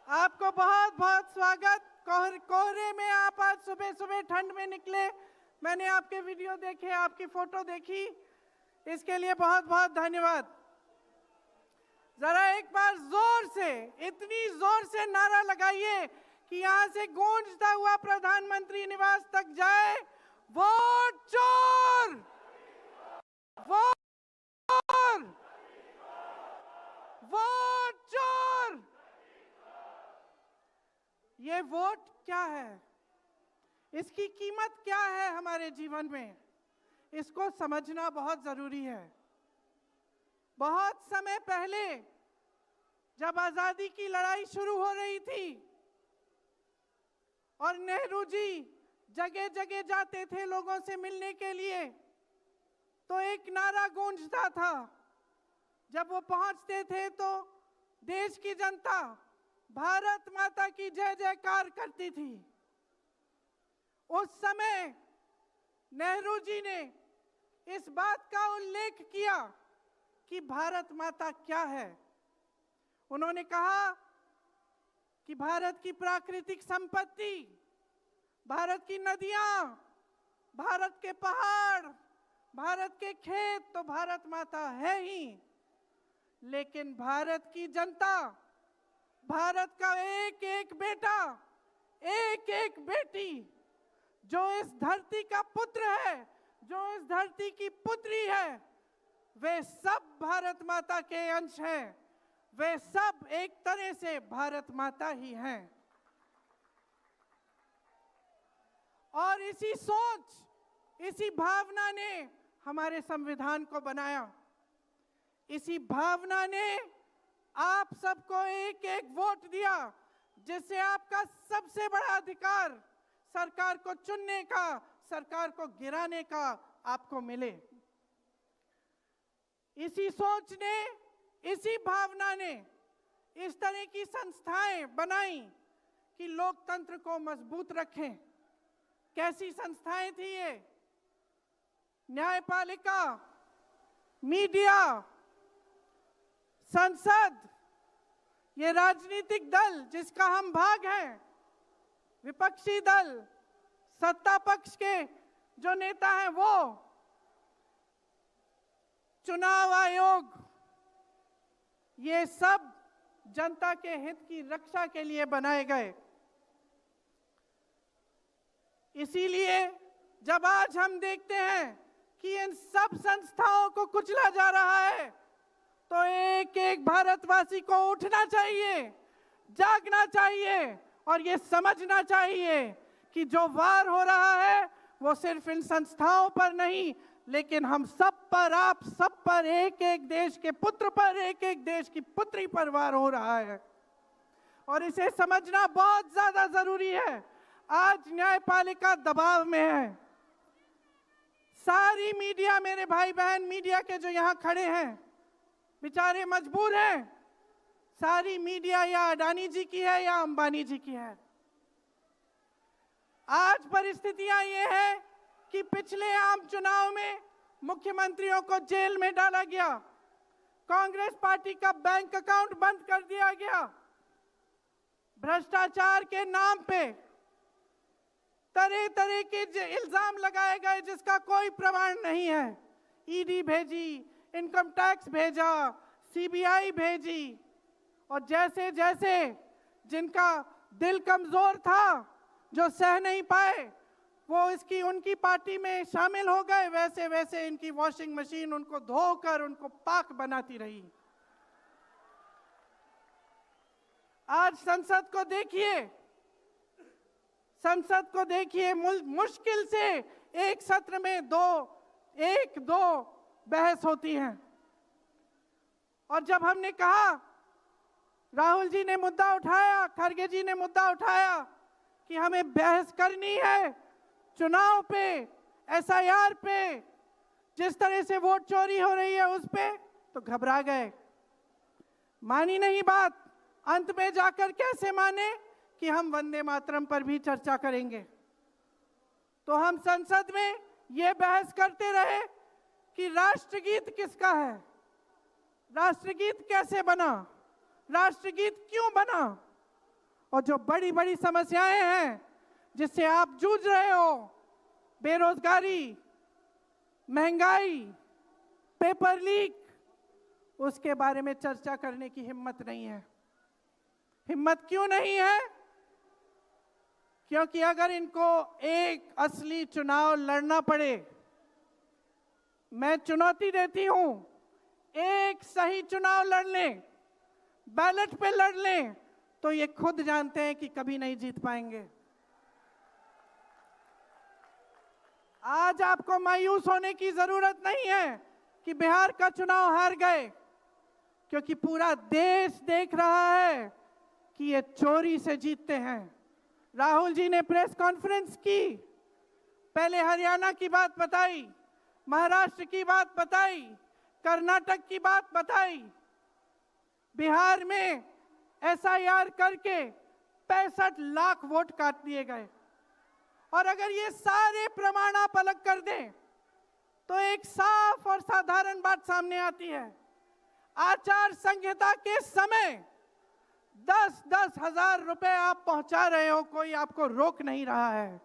आपको बहुत बहुत स्वागत। कोहरे में आप आज सुबह सुबह ठंड में निकले, मैंने आपके वीडियो देखे, आपकी फोटो देखी, इसके लिए बहुत बहुत धन्यवाद। जरा एक बार जोर से, इतनी जोर से नारा लगाइए कि यहाँ से गूंजता हुआ प्रधानमंत्री निवास तक जाए, वोट चोर, वोट चोर, वोट चोर। ये वोट क्या है, इसकी कीमत क्या है हमारे जीवन में, इसको समझना बहुत जरूरी है। बहुत समय पहले जब आजादी की लड़ाई शुरू हो रही थी और नेहरू जी जगह जगह जाते थे लोगों से मिलने के लिए, तो एक नारा गूंजता था। जब वो पहुंचते थे तो देश की जनता भारत माता की जय जयकार करती थी। उस समय नेहरू जी ने इस बात का उल्लेख किया कि भारत माता क्या है। उन्होंने कहा कि भारत की प्राकृतिक संपत्ति, भारत की नदियां, भारत के पहाड़, भारत के खेत तो भारत माता है ही, लेकिन भारत की जनता, भारत का एक एक बेटा, एक एक बेटी, जो इस धरती का पुत्र है, जो इस धरती की पुत्री है, वे सब भारत माता के अंश हैं। वे सब एक तरह से भारत माता ही हैं। और इसी सोच, इसी भावना ने हमारे संविधान को बनाया। इसी भावना ने आप सबको एक एक वोट दिया, जिससे आपका सबसे बड़ा अधिकार सरकार को चुनने का, सरकार को गिराने का आपको मिले। इसी सोच ने, इसी भावना ने इस तरह की संस्थाएं बनाई कि लोकतंत्र को मजबूत रखें। कैसी संस्थाएं थी ये? न्यायपालिका, मीडिया, संसद, ये राजनीतिक दल जिसका हम भाग हैं, विपक्षी दल, सत्ता पक्ष के जो नेता हैं वो, चुनाव आयोग, ये सब जनता के हित की रक्षा के लिए बनाए गए। इसीलिए जब आज हम देखते हैं कि इन सब संस्थाओं को कुचला जा रहा है, तो एक एक भारतवासी को उठना चाहिए, जागना चाहिए और ये समझना चाहिए कि जो वार हो रहा है वो सिर्फ इन संस्थाओं पर नहीं, लेकिन हम सब पर, आप सब पर, एक एक देश के पुत्र पर, एक एक देश की पुत्री पर वार हो रहा है। और इसे समझना बहुत ज्यादा जरूरी है। आज न्यायपालिका दबाव में है। सारी मीडिया, मेरे भाई बहन मीडिया के जो यहाँ खड़े हैं, बेचारे मजबूर हैं। सारी मीडिया या अडानी जी की है या अंबानी जी की है। आज परिस्थितियां ये है कि पिछले आम चुनाव में मुख्यमंत्रियों को जेल में डाला गया, कांग्रेस पार्टी का बैंक अकाउंट बंद कर दिया गया, भ्रष्टाचार के नाम पे तरह तरह के इल्जाम लगाए गए जिसका कोई प्रमाण नहीं है। ईडी भेजी, इनकम टैक्स भेजा, सीबीआई भेजी, और जैसे जैसे जिनका दिल कमजोर था, जो सह नहीं पाए, वो उनकी पार्टी में शामिल हो गए, वैसे वैसे इनकी वॉशिंग मशीन उनको धोकर उनको पाक बनाती रही। आज संसद को देखिए, संसद को देखिए, मुश्किल से एक सत्र में एक दो बहस होती है। और जब हमने कहा, राहुल जी ने मुद्दा उठाया, खड़गे जी ने मुद्दा उठाया कि हमें बहस करनी है चुनाव पे, एसआईआर पे, जिस तरह से वोट चोरी हो रही है उस पे, तो घबरा गए, मानी नहीं बात। अंत में जाकर कैसे माने कि हम वंदे मातरम पर भी चर्चा करेंगे। तो हम संसद में ये बहस करते रहे कि राष्ट्रगीत किसका है, राष्ट्रगीत कैसे बना, राष्ट्रगीत क्यों बना। और जो बड़ी बड़ी समस्याएं हैं जिससे आप जूझ रहे हो, बेरोजगारी, महंगाई, पेपर लीक, उसके बारे में चर्चा करने की हिम्मत नहीं है। हिम्मत क्यों नहीं है? क्योंकि अगर इनको एक असली चुनाव लड़ना पड़े, मैं चुनौती देती हूं, एक सही चुनाव लड़ लें, बैलेट पे लड़ लें, तो ये खुद जानते हैं कि कभी नहीं जीत पाएंगे। आज आपको मायूस होने की जरूरत नहीं है कि बिहार का चुनाव हार गए, क्योंकि पूरा देश देख रहा है कि ये चोरी से जीतते हैं। राहुल जी ने प्रेस कॉन्फ्रेंस की, पहले हरियाणा की बात बताई, महाराष्ट्र की बात बताई, कर्नाटक की बात बताई, बिहार में एसआईआर करके 65 लाख वोट काट दिए गए। और अगर ये सारे प्रमाण आप अलग कर दें तो एक साफ और साधारण बात सामने आती है। आचार संहिता के समय 10-10 हजार रुपए आप पहुंचा रहे हो, कोई आपको रोक नहीं रहा है।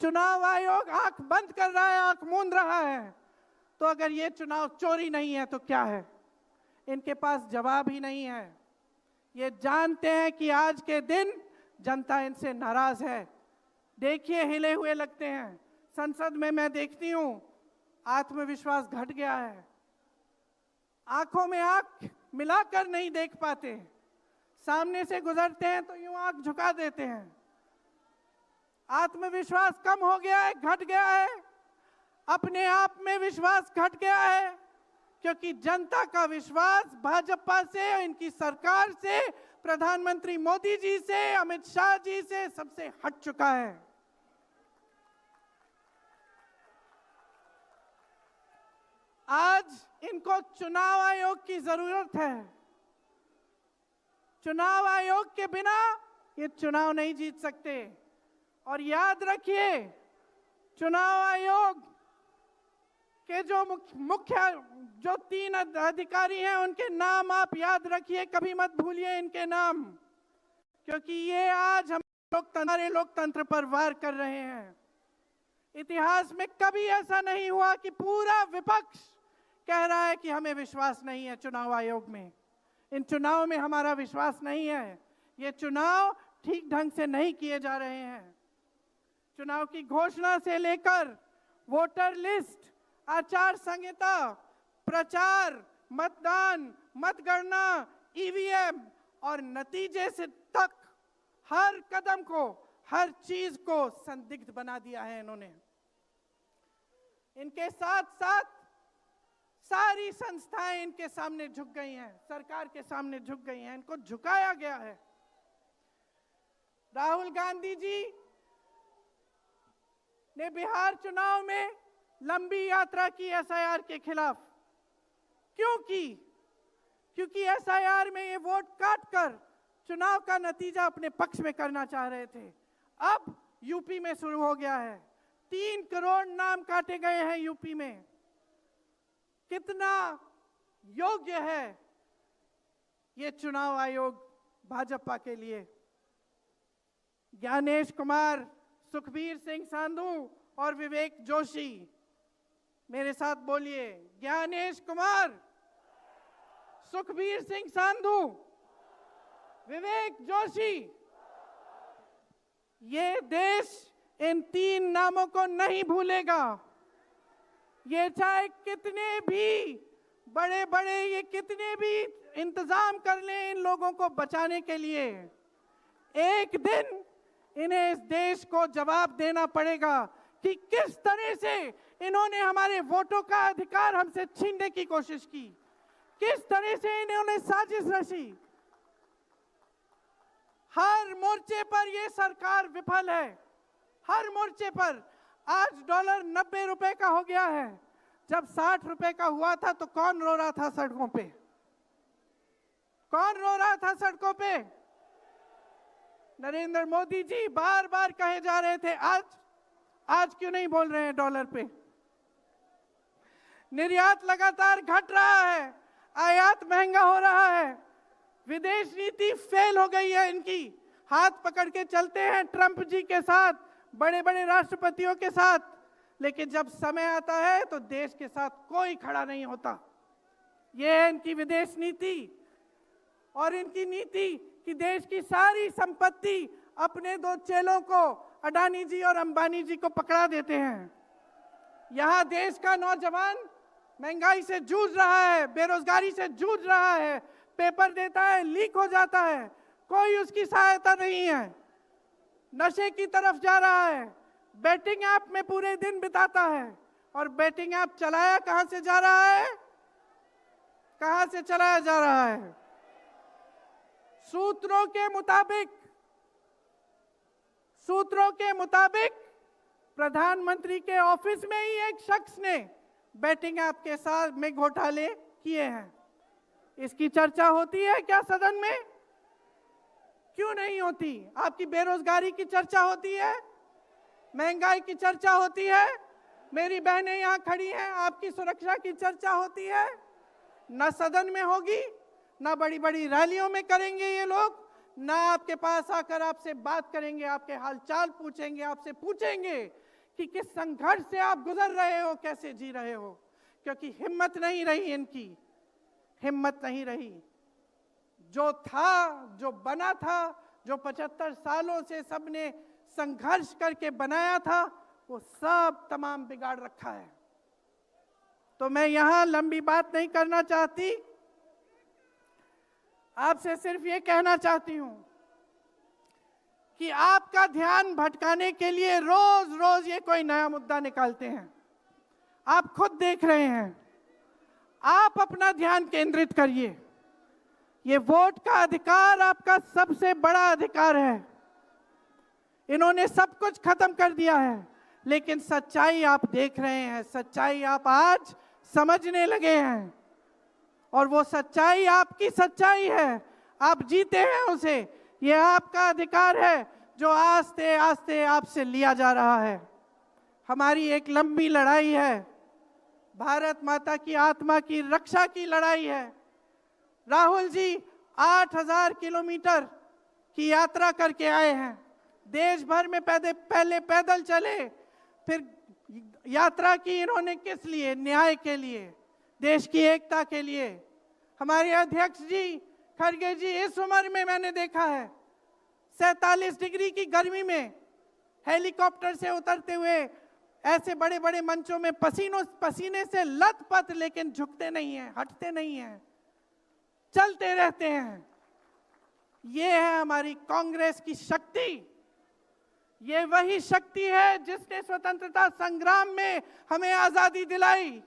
चुनाव आयोग आंख बंद कर रहा है, आंख मूंद रहा है। तो अगर ये चुनाव चोरी नहीं है तो क्या है? इनके पास जवाब ही नहीं है। ये जानते हैं कि आज के दिन जनता इनसे नाराज है। देखिए, हिले हुए लगते हैं। संसद में मैं देखती हूं, आत्मविश्वास घट गया है। आंखों में आंख मिलाकर नहीं देख पाते, सामने से गुजरते हैं तो यूं आंख झुका देते हैं। आत्मविश्वास कम हो गया है, घट गया है। अपने आप में विश्वास घट गया है, क्योंकि जनता का विश्वास भाजपा से, इनकी सरकार से, प्रधानमंत्री मोदी जी से, अमित शाह जी से सबसे हट चुका है। आज इनको चुनाव आयोग की जरूरत है। चुनाव आयोग के बिना ये चुनाव नहीं जीत सकते। और याद रखिए, चुनाव आयोग के जो मुख्य 3 अधिकारी हैं, उनके नाम आप याद रखिए, कभी मत भूलिए इनके नाम, क्योंकि ये आज हमारे लोकतंत्र पर वार कर रहे हैं। इतिहास में कभी ऐसा नहीं हुआ कि पूरा विपक्ष कह रहा है कि हमें विश्वास नहीं है चुनाव आयोग में, इन चुनाव में हमारा विश्वास नहीं है, ये चुनाव ठीक ढंग से नहीं किए जा रहे हैं। चुनाव की घोषणा से लेकर वोटर लिस्ट, आचार संहिता, प्रचार, मतदान, मतगणना, ईवीएम और नतीजे से तक हर कदम को, हर चीज को संदिग्ध बना दिया है इन्होंने। इनके साथ साथ सारी संस्थाएं इनके सामने झुक गई हैं, सरकार के सामने झुक गई हैं, इनको झुकाया गया है। राहुल गांधी जी ने बिहार चुनाव में लंबी यात्रा की एसआईआर के खिलाफ। क्यों की? क्योंकि एसआईआर में ये वोट काटकर चुनाव का नतीजा अपने पक्ष में करना चाह रहे थे। अब यूपी में शुरू हो गया है, 3 करोड़ नाम काटे गए हैं यूपी में। कितना योग्य है ये चुनाव आयोग भाजपा के लिए? ज्ञानेश कुमार, सुखबीर सिंह सांधू और विवेक जोशी, मेरे साथ बोलिए, ज्ञानेश कुमार, सुखबीर सिंह सांधू, विवेक जोशी। ये देश इन 3 नामों को नहीं भूलेगा। ये चाहे कितने भी बड़े बड़े, ये कितने भी इंतजाम कर लें इन लोगों को बचाने के लिए, एक दिन इन्हें इस देश को जवाब देना पड़ेगा कि किस तरह से इन्होंने हमारे वोटों का अधिकार हमसे छीनने की कोशिश की, किस तरह से इन्होंने साजिश रची। हर मोर्चे पर यह सरकार विफल है, हर मोर्चे पर। आज डॉलर 90 रुपए का हो गया है। जब 60 रुपए का हुआ था तो कौन रो रहा था सड़कों पे? कौन रो रहा था सड़कों पे? नरेंद्र मोदी जी बार बार कहे जा रहे थे, आज क्यों नहीं बोल रहे हैं डॉलर पे? निर्यात लगातार घट रहा है, आयात महंगा हो रहा है, विदेश नीति फेल हो गई है इनकी। हाथ पकड़ के चलते हैं ट्रंप जी के साथ, बड़े बड़े राष्ट्रपतियों के साथ, लेकिन जब समय आता है तो देश के साथ कोई खड़ा नहीं होता। ये है इनकी विदेश नीति। और इनकी नीति कि देश की सारी संपत्ति अपने दो चेलों को, अडानी जी और अंबानी जी को पकड़ा देते हैं। यहां देश का नौजवान महंगाई से जूझ रहा है, बेरोजगारी से जूझ रहा है, पेपर देता है, लीक हो जाता है, कोई उसकी सहायता नहीं है, नशे की तरफ जा रहा है, बैटिंग ऐप में पूरे दिन बिताता है। और बैटिंग ऐप चलाया कहां से जा रहा है? कहां से चलाया जा रहा है? सूत्रों के मुताबिक प्रधानमंत्री के ऑफिस में ही एक शख्स ने बैटिंग ऐप के साथ में घोटाले किए हैं। इसकी चर्चा होती है क्या सदन में? क्यों नहीं होती? आपकी बेरोजगारी की चर्चा होती है, महंगाई की चर्चा होती है, मेरी बहनें यहां खड़ी हैं, आपकी सुरक्षा की चर्चा होती है? ना सदन में होगी, ना बड़ी बड़ी रैलियों में करेंगे ये लोग, ना आपके पास आकर आपसे बात करेंगे, आपके हालचाल पूछेंगे, आपसे पूछेंगे कि किस संघर्ष से आप गुजर रहे हो, कैसे जी रहे हो। क्योंकि हिम्मत नहीं रही इनकी, हिम्मत नहीं रही। जो था, जो बना था, जो 75 सालों से सबने संघर्ष करके बनाया था, वो सब तमाम बिगाड़ रखा है। तो मैं यहां लंबी बात नहीं करना चाहती, आपसे सिर्फ ये कहना चाहती हूं कि आपका ध्यान भटकाने के लिए रोज रोज ये कोई नया मुद्दा निकालते हैं। आप खुद देख रहे हैं, आप अपना ध्यान केंद्रित करिए। ये वोट का अधिकार आपका सबसे बड़ा अधिकार है। इन्होंने सब कुछ खत्म कर दिया है, लेकिन सच्चाई आप देख रहे हैं, सच्चाई आप आज समझने लगे हैं। और वो सच्चाई आपकी सच्चाई है, आप जीते हैं उसे। ये आपका अधिकार है जो आस्ते आस्ते आपसे लिया जा रहा है। हमारी एक लंबी लड़ाई है, भारत माता की आत्मा की रक्षा की लड़ाई है। राहुल जी 8000 किलोमीटर की यात्रा करके आए हैं, देश भर में पहले पैदल चले, फिर यात्रा की इन्होंने किस लिए? न्याय के लिए, देश की एकता के लिए। हमारे अध्यक्ष जी खड़गे जी इस उम्र में मैंने देखा है 47 डिग्री की गर्मी में हेलीकॉप्टर से उतरते हुए ऐसे बड़े बड़े मंचों में पसीने से लथपथ, लेकिन झुकते नहीं हैं, हटते नहीं हैं, चलते रहते हैं। ये है हमारी कांग्रेस की शक्ति। ये वही शक्ति है जिसने स्वतंत्रता संग्राम में हमें आजादी दिलाई।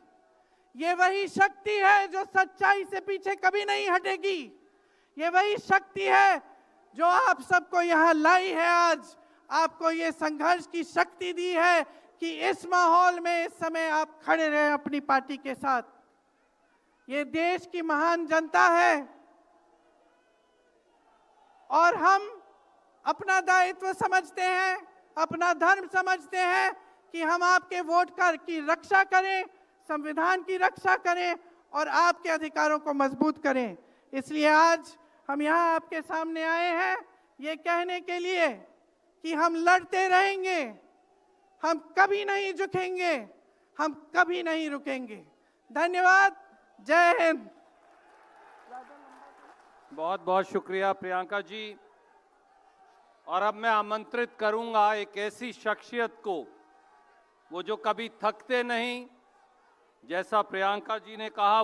ये वही शक्ति है जो सच्चाई से पीछे कभी नहीं हटेगी। ये वही शक्ति है जो आप सबको यहाँ लाई है। आज आपको ये संघर्ष की शक्ति दी है कि इस माहौल में इस समय आप खड़े रहे अपनी पार्टी के साथ। ये देश की महान जनता है और हम अपना दायित्व समझते हैं, अपना धर्म समझते हैं कि हम आपके वोट की रक्षा करें, संविधान की रक्षा करें और आपके अधिकारों को मजबूत करें। इसलिए आज हम यहाँ आपके सामने आए हैं ये कहने के लिए कि हम लड़ते रहेंगे, हम कभी नहीं झुकेंगे, हम कभी नहीं रुकेंगे। धन्यवाद। जय हिंद। बहुत बहुत शुक्रिया प्रियंका जी। और अब मैं आमंत्रित करूंगा एक ऐसी शख्सियत को, वो जो कभी थकते नहीं, जैसा प्रियंका जी ने कहा।